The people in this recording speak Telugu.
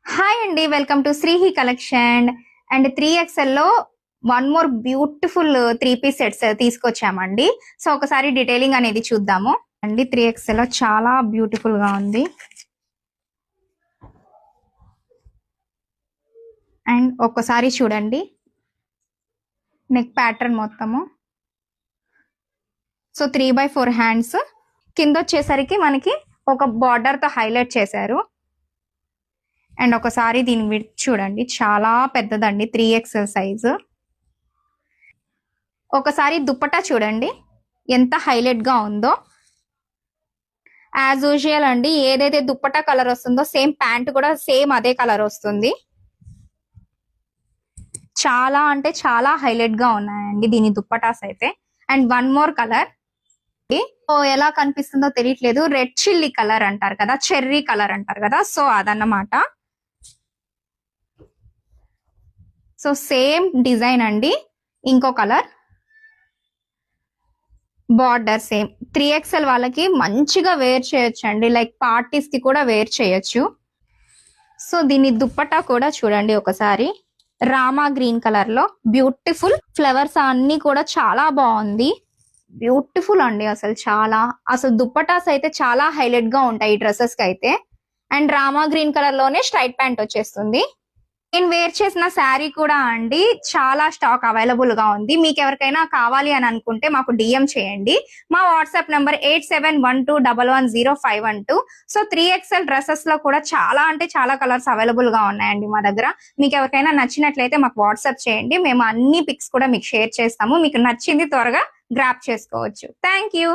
హాయ్ అండి, welcome to Srihi collection. And 3XL లో one more beautiful 3 piece sets తీసుకొచ్చామండి. సో ఒకసారి డీటెయిలింగ్ అనేది చూద్దాము అండి. 3XL లో చాలా బ్యూటిఫుల్ గా ఉంది. అండ్ ఒక్కసారి చూడండి నెక్ ప్యాటర్న్ మొత్తము. సో 3/4 హ్యాండ్స్, కింద వచ్చేసరికి మనకి ఒక బార్డర్ తో హైలైట్ చేశారు. అండ్ ఒకసారి దీని విడ్త్ చూడండి, చాలా పెద్దదండి, 3XL సైజు. ఒకసారి దుప్పటా చూడండి ఎంత హైలైట్ గా ఉందో. యాజ్ యూజువల్ అండి, ఏదైతే దుప్పటా కలర్ వస్తుందో సేమ్ ప్యాంట్ కూడా సేమ్ అదే కలర్ వస్తుంది. చాలా అంటే చాలా హైలైట్ గా ఉన్నాయండి దీని దుప్పటాస్ అయితే. అండ్ వన్ మోర్ కలర్, ఎలా కనిపిస్తుందో తెలియట్లేదు, రెడ్ చిల్లీ కలర్ అంటారు కదా, చెర్రీ కలర్ అంటారు కదా, సో అదన్నమాట. సో సేమ్ డిజైన్ అండి, ఇంకో కలర్, బార్డర్ సేమ్. 3XL వాళ్ళకి మంచిగా వేర్ చేయొచ్చు అండి, లైక్ పార్టీస్ కి కూడా వేర్ చేయొచ్చు. సో దీని దుప్పట్టా కూడా చూడండి ఒకసారి, రామా గ్రీన్ కలర్ లో బ్యూటిఫుల్ ఫ్లవర్స్ అన్ని కూడా చాలా బాగుంది. బ్యూటిఫుల్ అండి, అసలు దుప్పటాస్ అయితే చాలా హైలైట్ గా ఉంటాయి ఈ డ్రెస్సెస్ కి అయితే. అండ్ రామా గ్రీన్ కలర్ లోనే స్ట్రైట్ ప్యాంట్ వచ్చేస్తుంది. నేను వేర్ చేసిన శారీ కూడా అండి చాలా స్టాక్ అవైలబుల్ గా ఉంది. మీకు ఎవరికైనా కావాలి అని అనుకుంటే మాకు డిఎం చేయండి. మా WhatsApp number 8712110512. So 3XL dresses లో కూడా చాలా అంటే చాలా కలర్స్ అవైలబుల్ గా ఉన్నాయండి మా దగ్గర. మీకు ఎవరికైనా నచ్చినట్లయితే మాకు వాట్సాప్ చేయండి, మేము అన్ని పిక్స్ కూడా మీకు షేర్ చేస్తాము. మీకు నచ్చింది త్వరగా గ్రాప్ చేసుకోవచ్చు. Thank you.